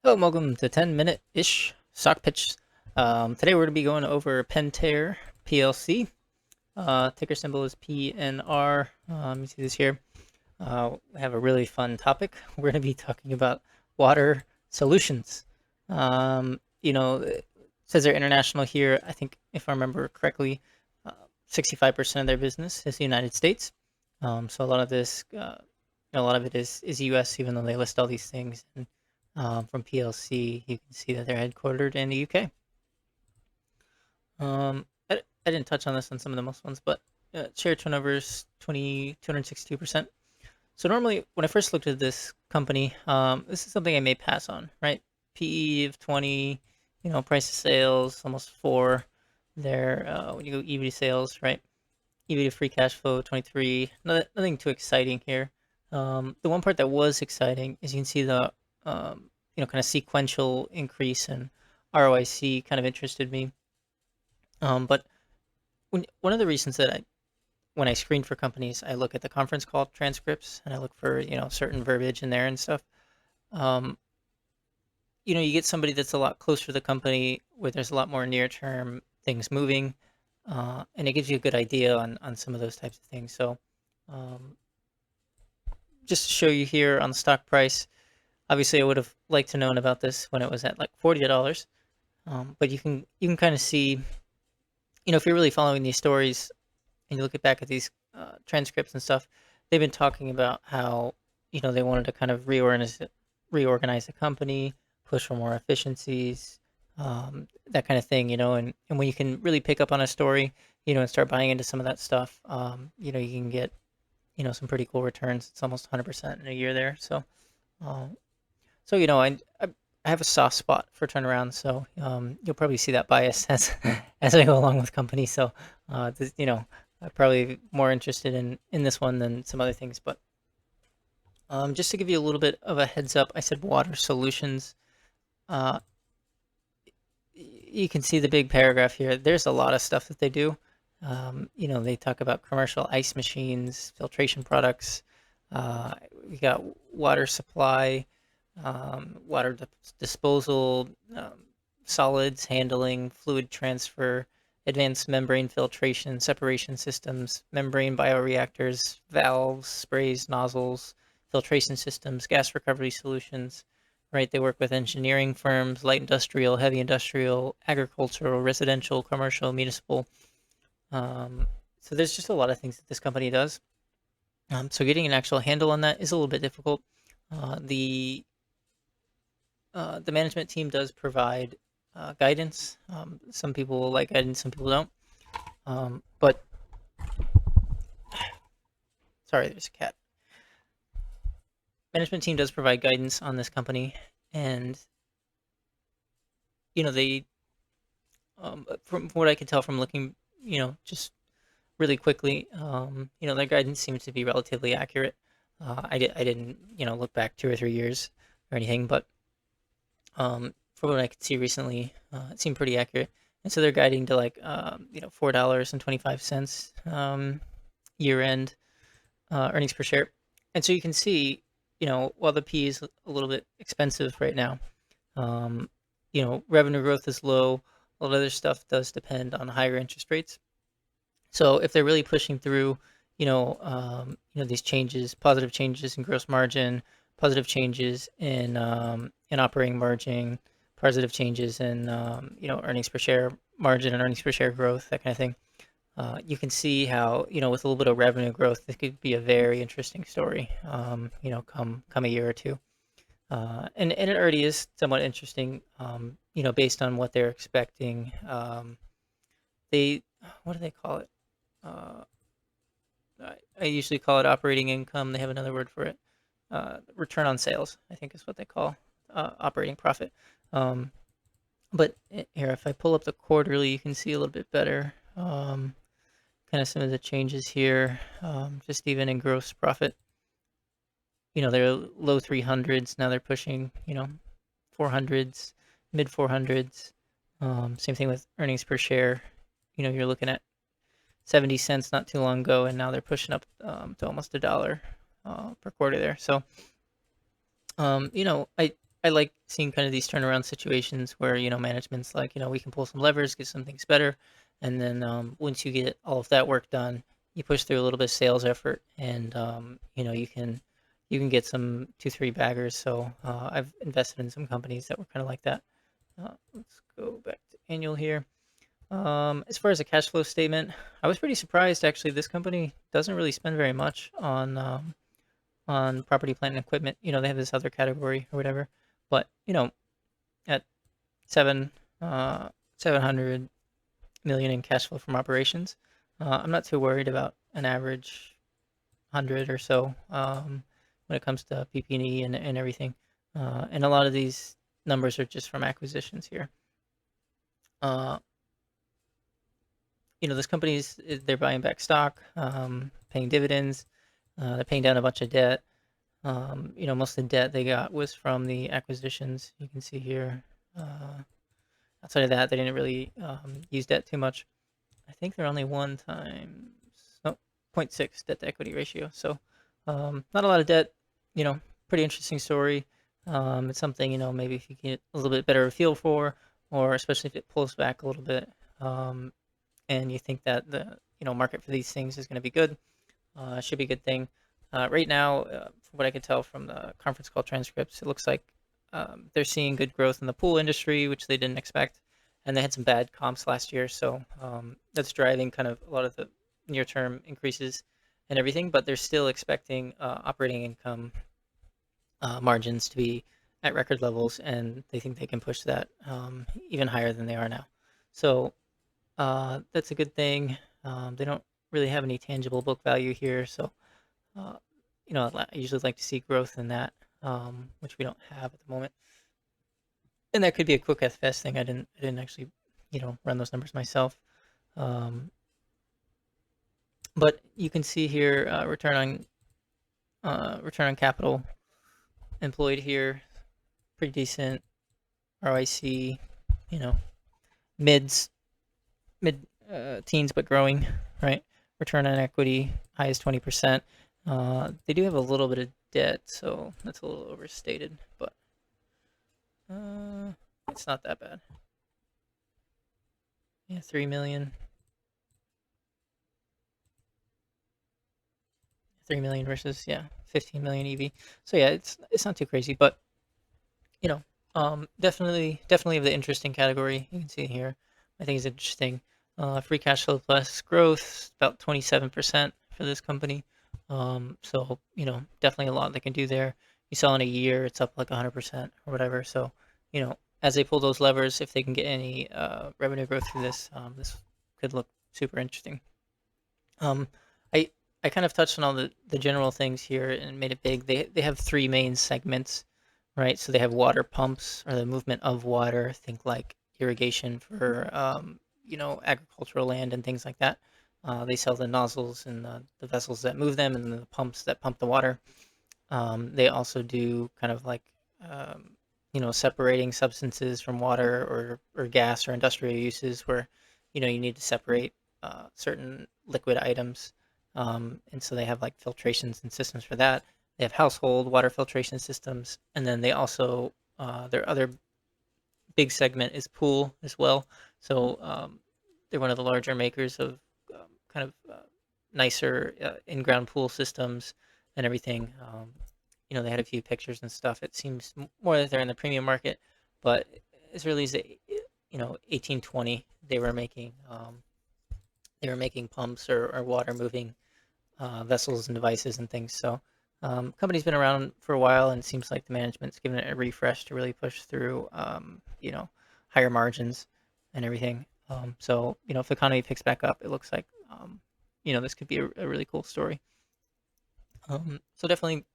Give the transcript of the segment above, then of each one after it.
Hello, and welcome to 10-minute-ish stock pitch. Today we're going to be going over Pentair plc. Ticker symbol is PNR. You see this here. We have a really fun topic. We're going to be talking about water solutions. It says they're international here. I think if I remember correctly, 65% of their business is the United States. So a lot of this, a lot of it is US, even though they list all these things. And from PLC, you can see that they're headquartered in the UK. I didn't touch on this on some of the most ones, but share turnover is 262%. So normally, when I first looked at this company, this is something I may pass on, right? PE of 20, price of sales almost 4. There, when you go EV to sales, right? EV to free cash flow 23. Nothing too exciting here. The one part that was exciting is you can see the kind of sequential increase in ROIC kind of interested me. But one of the reasons that when I screen for companies, I look at the conference call transcripts and I look for, certain verbiage in there and stuff. You get somebody that's a lot closer to the company where there's a lot more near term things moving. And it gives you a good idea on some of those types of things. So just to show you here on the stock price, obviously I would have liked to known about this when it was at like $40. But you can kind of see, if you're really following these stories and you look back at these transcripts and stuff, they've been talking about how they wanted to kind of reorganize the company, push for more efficiencies, that kind of thing, and when you can really pick up on a story, and start buying into some of that stuff, you can get some pretty cool returns. It's almost 100% in a year there. So I have a soft spot for turnaround, so you'll probably see that bias as I go along with companies. So I'm probably more interested in this one than some other things. But just to give you a little bit of a heads up, I said water solutions. Uh, you can see the big paragraph here. There's a lot of stuff that they do. They talk about commercial ice machines, filtration products. We got water supply, water disposal, solids handling, fluid transfer, advanced membrane filtration, separation systems, membrane bioreactors, valves, sprays, nozzles, filtration systems, gas recovery solutions. Right, they work with engineering firms, light industrial, heavy industrial, agricultural, residential, commercial, municipal. So there's just a lot of things that this company does. So getting an actual handle on that is a little bit difficult. The management team does provide guidance. Some people will like guidance, some people don't. But sorry, there's a cat. Management team does provide guidance on this company, and they, from what I can tell from looking, just really quickly, their guidance seems to be relatively accurate. I didn't, look back 2 or 3 years or anything, but from what I could see recently, it seemed pretty accurate. And so they're guiding to like, $4.25 year end earnings per share. And so you can see, while the P is a little bit expensive right now, revenue growth is low. A lot of other stuff does depend on higher interest rates. So if they're really pushing through, these changes, positive changes in gross margin, positive changes in operating margin, positive changes in earnings per share margin and earnings per share growth, that kind of thing. You can see how with a little bit of revenue growth, this could be a very interesting story. Come a year or two, and it already is somewhat interesting. Based on what they're expecting. They What do they call it? I usually call it operating income. They have another word for it. Return on sales, I think is what they call operating profit. But here, if I pull up the quarterly, you can see a little bit better. Kind of some of the changes here, just even in gross profit. They're low 300s. Now they're pushing, 400s, mid 400s. Same thing with earnings per share. You're looking at 70 cents not too long ago, and now they're pushing up to almost $1 per quarter there. So, I I like seeing kind of these turnaround situations where, management's like, we can pull some levers, get some things better. And then once you get all of that work done, you push through a little bit of sales effort and, you can get some 2, 3 baggers. So I've invested in some companies that were kind of like that. Let's go back to annual here. As far as a cash flow statement, I was pretty surprised actually. This company doesn't really spend very much on property, plant, and equipment. They have this other category or whatever, but at seven 700 million in cash flow from operations, I'm not too worried about an average 100 or so when it comes to PP&E and everything. And a lot of these numbers are just from acquisitions here. Uh, this company's they're buying back stock, paying dividends, they're paying down a bunch of debt. Most of the debt they got was from the acquisitions. You can see here. Outside of that, they didn't really use debt too much. I think they're only 1 times, no, 0.6 debt to equity ratio. So not a lot of debt. Pretty interesting story. It's something, maybe if you get a little bit better feel for, or especially if it pulls back a little bit, and you think that the market for these things is going to be good, should be a good thing. Right now, from what I could tell from the conference call transcripts, it looks like they're seeing good growth in the pool industry, which they didn't expect, and they had some bad comps last year, so that's driving kind of a lot of the near-term increases and everything. But they're still expecting operating income margins to be at record levels, and they think they can push that even higher than they are now. So that's a good thing. They don't really have any tangible book value here, so uh, I usually like to see growth in that, which we don't have at the moment. And that could be a quick FS thing. I didn't actually, run those numbers myself. Um, but you can see here return on capital employed here, pretty decent. ROIC, you know, mids mid teens but growing, right? Return on equity high as 20%. They do have a little bit of debt, so that's a little overstated, but it's not that bad. Yeah, 3 million. 3 million versus 15 million EV. So yeah, it's not too crazy, but you know, definitely of the interesting category. You can see here. I think it's interesting. Free cash flow plus growth, about 27% for this company. So definitely a lot they can do there. You saw in a year, it's up like 100% or whatever. So as they pull those levers, if they can get any revenue growth through this, this could look super interesting. Um, I I kind of touched on all the general things here and made it big. They have three main segments, right? So they have water pumps or the movement of water. Think like irrigation for agricultural land and things like that. They sell the nozzles and the vessels that move them, and the pumps that pump the water. They also do kind of like separating substances from water or gas or industrial uses where you need to separate certain liquid items, and so they have like filtrations and systems for that. They have household water filtration systems, and then they also their other big segment is pool as well. So they're one of the larger makers of kind of nicer in-ground pool systems and everything. They had a few pictures and stuff. It seems more that they're in the premium market, but as early as 1820, they were making pumps or water moving vessels and devices and things. So company's been around for a while, and it seems like the management's given it a refresh to really push through higher margins and everything. So if the economy picks back up, it looks like this could be a really cool story. So definitely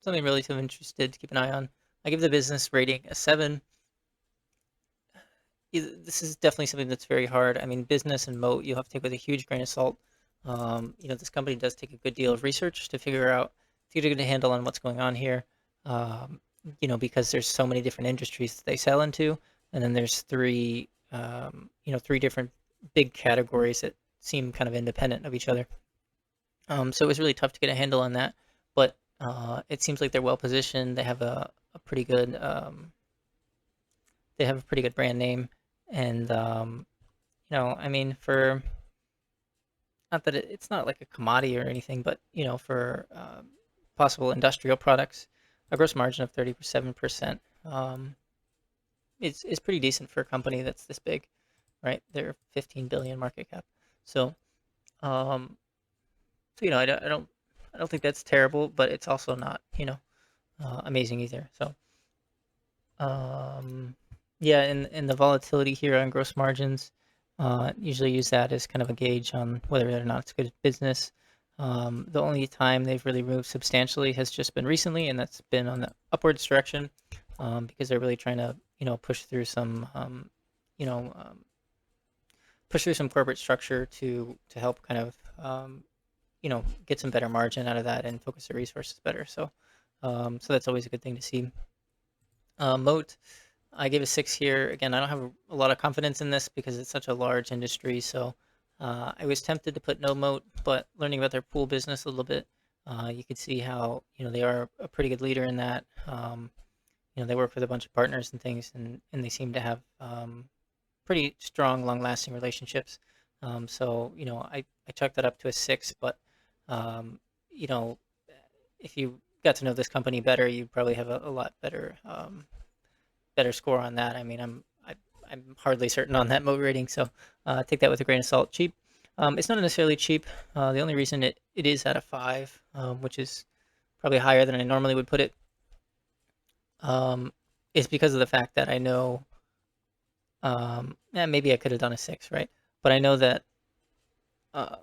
something really to interested to keep an eye on. I give the business rating a 7. This is definitely something that's very hard. I mean, business and moat, you have to take with a huge grain of salt. This company does take a good deal of research to figure out, to get a good handle on what's going on here. Because there's so many different industries that they sell into, and then there's three different big categories that seem kind of independent of each other. So it was really tough to get a handle on that. But It seems like they're well positioned. A pretty good they have a pretty good brand name, and I mean, for not that it's not like a commodity or anything, but for possible industrial products, a gross margin of 37% is pretty decent for a company that's this big, right? They're 15 billion market cap, so um, I don't think that's terrible, but it's also not amazing either. So Um, yeah, and the volatility here on gross margins, usually use that as kind of a gauge on whether or not it's good business. The only time they've really moved substantially has just been recently, and that's been on the upwards direction, because they're really trying to, you know, um, push through some corporate structure to help kind of, get some better margin out of that and focus their resources better. So that's always a good thing to see. Moat, I gave a 6 here. Again, I don't have a lot of confidence in this because it's such a large industry. So I was tempted to put no moat, but learning about their pool business a little bit, you could see how they are a pretty good leader in that. They work with a bunch of partners and things, and they seem to have pretty strong, long-lasting relationships. So I chalked that up to a 6, but um, you know, if you got to know this company better, you'd probably have a lot better score on that. I mean, I'm hardly certain on that moat rating, so take that with a grain of salt. Cheap. It's not necessarily cheap. The only reason it is at a 5, which is probably higher than I normally would put it, um, is because of the fact that I know, maybe I could have done a 6, right? But I know that, uh,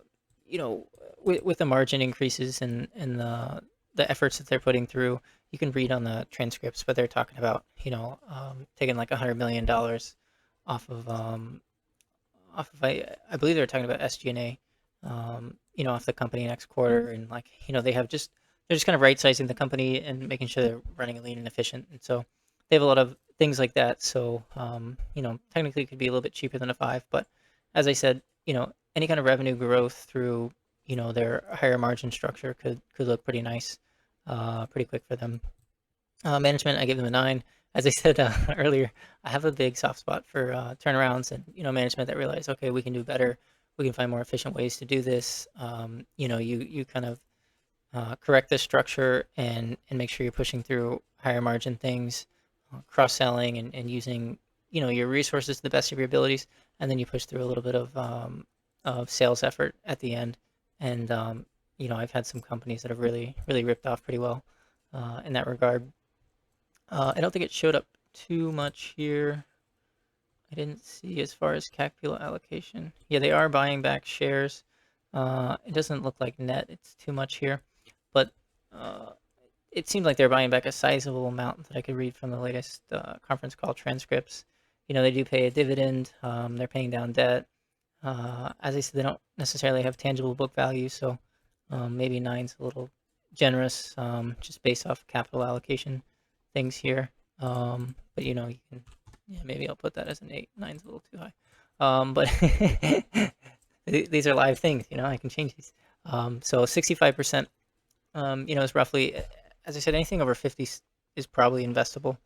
with the margin increases and the efforts that they're putting through, you can read on the transcripts, but they're talking about taking like $100 million off of I believe they're talking about SG&A, off the company next quarter, and like they're just kind of right sizing the company and making sure they're running lean and efficient, and so they have a lot of things like that. So technically it could be a little bit cheaper than a 5, but as I said, any kind of revenue growth through their higher margin structure could look pretty nice, pretty quick for them. Management, I gave them a 9. As I said earlier, I have a big soft spot for turnarounds and management that realize, okay, we can do better. We can find more efficient ways to do this. You kind of correct the structure and make sure you're pushing through higher margin things, cross selling and using your resources to the best of your abilities, and then you push through a little bit of sales effort at the end. And I've had some companies that have really ripped off pretty well in that regard. I don't think it showed up too much here. I didn't see as far as capital allocation. Yeah, they are buying back shares. It doesn't look like net it's too much here, but uh, it seemed like they're buying back a sizable amount that I could read from the latest conference call transcripts. They do pay a dividend. They're paying down debt. As I said, they don't necessarily have tangible book value, so maybe nine's a little generous, just based off capital allocation things here. But you can, yeah, maybe I'll put that as an 8. Nine's a little too high. But these are live things, I can change these. So 65%, is roughly, as I said, anything over 50 is probably investable,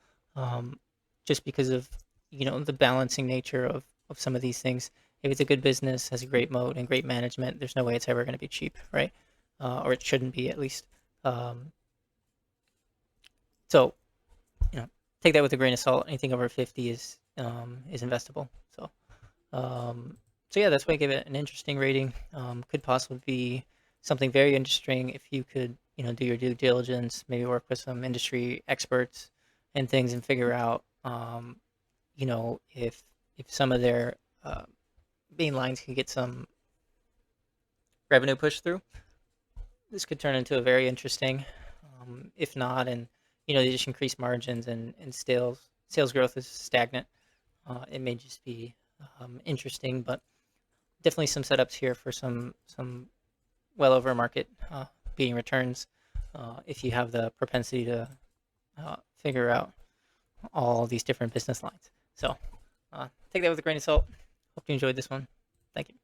just because of, the balancing nature of some of these things. If it's a good business, has a great moat and great management, there's no way it's ever going to be cheap, right? Or it shouldn't be, at least. Um, so you know, take that with a grain of salt. Anything over 50 is investable. Um, so yeah, that's why I give it an interesting rating. Could possibly be something very interesting if you could, do your due diligence, maybe work with some industry experts and things, and figure out, if some of their main lines can get some revenue push through. This could turn into a very interesting. If not, and they just increase margins and sales growth is stagnant. It may just be interesting, but definitely some setups here for some well over market beating returns, if you have the propensity to figure out all these different business lines. So take that with a grain of salt. Hope you enjoyed this one. Thank you.